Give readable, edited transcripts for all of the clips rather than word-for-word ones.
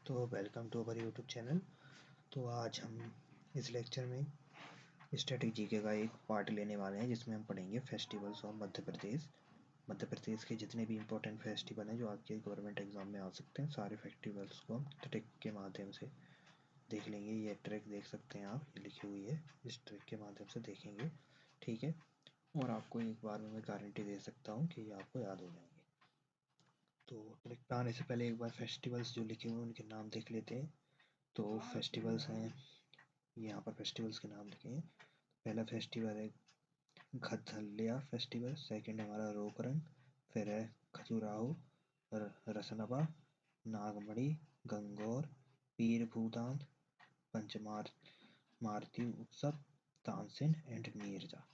तो welcome to our YouTube channel. तो आज हम इस लेक्चर में स्टैटिक जीके का एक पार्ट लेने वाले हैं जिसमें हम पढ़ेंगे फेस्टिवल्स ऑफ मध्य प्रदेश। मध्य प्रदेश के जितने भी इम्पोर्टेंट फेस्टिवल हैं जो आपके गवर्नमेंट एग्जाम में आ सकते हैं, सारे फेस्टिवल्स को हम ट्रिक के माध्यम से देख लेंगे। ये ट्रिक देख सकते हैं आप, ये लिखी हुई है, इस ट्रिक के माध्यम से देखेंगे, ठीक है। और आपको एक बार में मैं गारंटी दे सकता हूँ कि ये आपको याद हो जाएंगे। तो ट्रिक पे आने से पहले एक बार फेस्टिवल्स जो लिखे हुए हैं उनके नाम देख लेते हैं। तो फेस्टिवल्स हैं, यहाँ पर फेस्टिवल्स के नाम लिखे हैं। पहला फेस्टिवल है गधलिया फेस्टिवल, सेकंड हमारा रोकरंग, फिर है खजुराहो, रसनबा, नागमणि, गंगौर, पीर भूदान, पंचमारती उत्सव, तानसेन एंड नीरजा।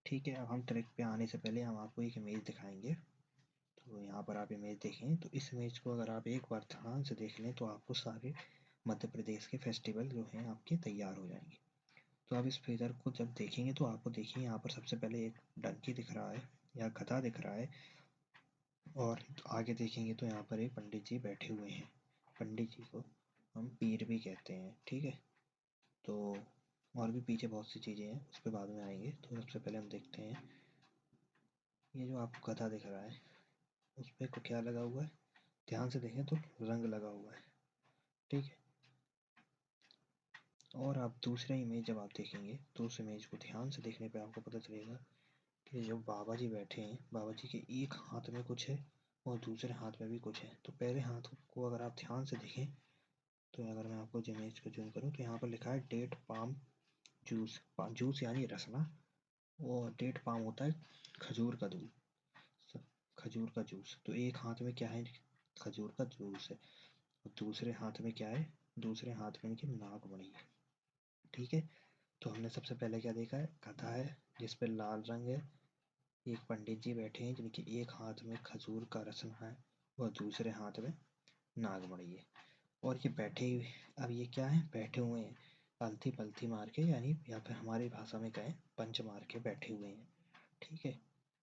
ठीक है, अब हम ट्रिक पे आने से पहले हम आपको एक इमेज दिखाएंगे। तो यहाँ पर आप इमेज देखें, तो इस इमेज को अगर आप एक बार ध्यान से देख लें तो आपको सारे मध्य प्रदेश के फेस्टिवल जो हैं आपके तैयार हो जाएंगे। तो आप इस फिगर को जब देखेंगे तो आपको देखिए यहाँ पर सबसे पहले एक डंकी दिख रहा है या गधा दिख रहा है, और आगे देखेंगे तो यहाँ पर एक पंडित जी बैठे हुए हैं। पंडित जी को हम पीर भी कहते हैं, ठीक है। तो और भी पीछे बहुत सी चीज़ें हैं, उस पर बाद में आएंगे। तो सबसे पहले हम देखते हैं ये जो आपको गधा दिख रहा है उस पर को क्या लगा हुआ है, ध्यान से देखें तो रंग लगा हुआ है, ठीक है। और आप दूसरा इमेज जब आप देखेंगे तो उस इमेज को ध्यान से देखने पे आपको पता चलेगा कि जो बाबा जी बैठे हैं, बाबा जी के एक हाथ में कुछ है और दूसरे हाथ में भी कुछ है। तो पहले हाथ को अगर आप ध्यान से देखें तो अगर मैं आपको इमेज को जूम करूं तो यहाँ पर लिखा है डेट पाम जूस। जूस यानी रसना, और डेट पाम होता है खजूर का दूध, खजूर का जूस। तो एक हाथ में क्या है, खजूर का जूस है, और दूसरे हाथ में क्या है, दूसरे हाथ में इनकी नागमणि है, ठीक है। तो हमने सबसे पहले क्या देखा है, गधा है जिस पे लाल रंग है, एक पंडित जी बैठे हैं जिनके एक हाथ में खजूर का रसन है और दूसरे हाथ में नागमणि है, और ये बैठे हुए, अब ये क्या है, बैठे हुए हैं अलथी पलथी मार के, यानी या फिर हमारी भाषा में कहें पंच मार के बैठे हुए हैं, ठीक है।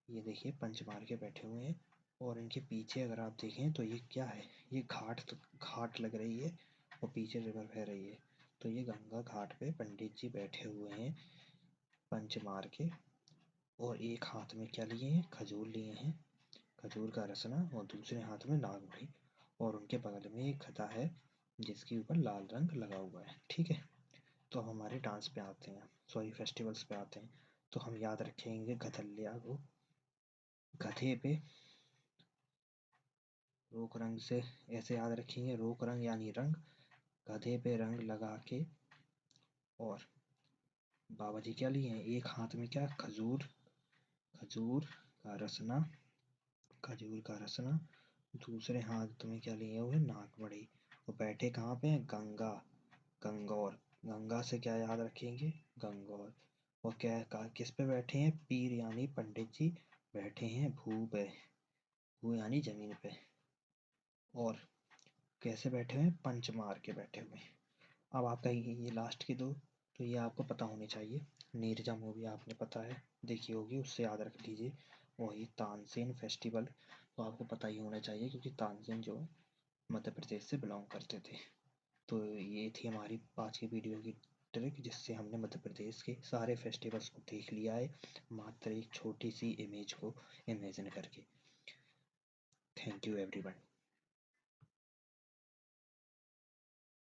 ये देखिए पंच मार के बैठे हुए हैं, और इनके पीछे अगर आप देखें तो ये क्या है, ये घाट लग रही है और पीछे रिवर बह रही है। तो ये गंगा घाट पे पंडित जी बैठे हुए हैं पंच मार के, और एक हाथ में क्या लिए हैं, खजूर लिए हैं, खजूर का रसना, और दूसरे हाथ में नागमणि, और उनके बगल में एक गधा है जिसके ऊपर लाल रंग लगा हुआ है, ठीक है। तो अब हमारे डांस पे आते हैं, सॉरी फेस्टिवल्स पे आते हैं। तो हम याद रखेंगे गधलिया को, गधे पे रोक रंग से ऐसे याद रखेंगे, रोक रंग यानी रंग, गधे पे रंग लगा के, और बाबा जी क्या लिए हैं, एक हाथ में क्या, खजूर, खजूर का रसना, खजूर का रसना, दूसरे हाथ में क्या लिए हुए, नागमणि। वो बैठे कहाँ पे हैं, गंगा, गंगौर, गंगा से क्या याद रखेंगे, गंगौर। और क्या किस पे बैठे हैं, पीर यानी पंडित जी बैठे हैं भू पे, भू यानी जमीन पे, और कैसे बैठे हुए हैं, पंच मार के बैठे हुए हैं। अब आपका ये लास्ट के दो, तो ये आपको पता होने चाहिए। नीरजा मूवी आपने पता है देखी होगी, उससे याद रख लीजिए। वही तानसेन फेस्टिवल, तो आपको पता ही होना चाहिए क्योंकि तानसेन जो मध्य प्रदेश से बिलोंग करते थे। तो ये थी हमारी आज की वीडियो की ट्रिक, जिससे हमने मध्य प्रदेश के सारे फेस्टिवल्स को देख लिया है मात्र एक छोटी सी इमेज को इमेजिन करके। Thank you everyone.